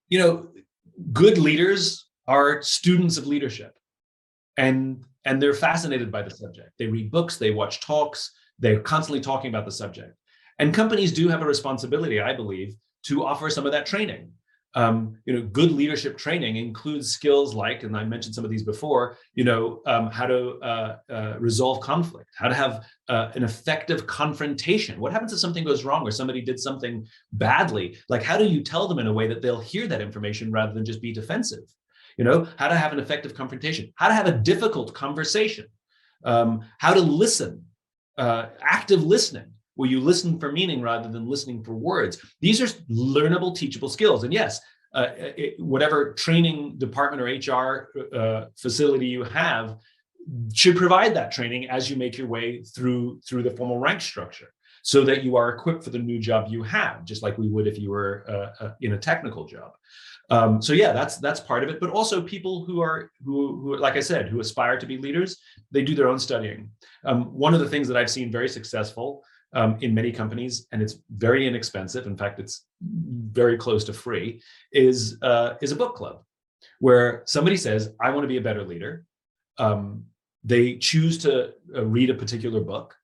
You know, good leaders are students of leadership, and they're fascinated by the subject. They read books, they watch talks, they're constantly talking about the subject. And companies do have a responsibility, I believe, to offer some of that training. Good leadership training includes skills like, and I mentioned some of these before, how to resolve conflict, how to have an effective confrontation. What happens if something goes wrong or somebody did something badly? Like, how do you tell them in a way that they'll hear that information rather than just be defensive? How to have an effective confrontation, how to have a difficult conversation, how to listen, active listening, where you listen for meaning rather than listening for words. These are learnable, teachable skills. And yes, whatever training department or HR facility you have should provide that training as you make your way through the formal rank structure, so that you are equipped for the new job you have, just like we would if you were in a technical job. So yeah, that's part of it. But also people who, like I said, who aspire to be leaders, they do their own studying. One of the things that I've seen very successful in many companies, and it's very inexpensive, in fact, it's very close to free, is a book club, where somebody says, I want to be a better leader. They choose to read a particular book.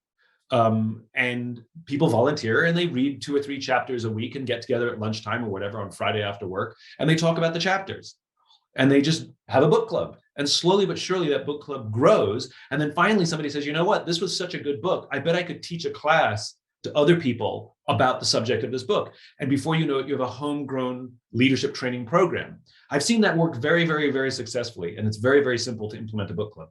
And people volunteer and they read 2 or 3 chapters a week and get together at lunchtime or whatever on Friday after work, and they talk about the chapters, and they just have a book club. And slowly but surely that book club grows. And then finally somebody says, you know what, this was such a good book, I bet I could teach a class to other people about the subject of this book. And before you know it, you have a homegrown leadership training program. I've seen that work very, very, very successfully. And it's very, very simple to implement a book club.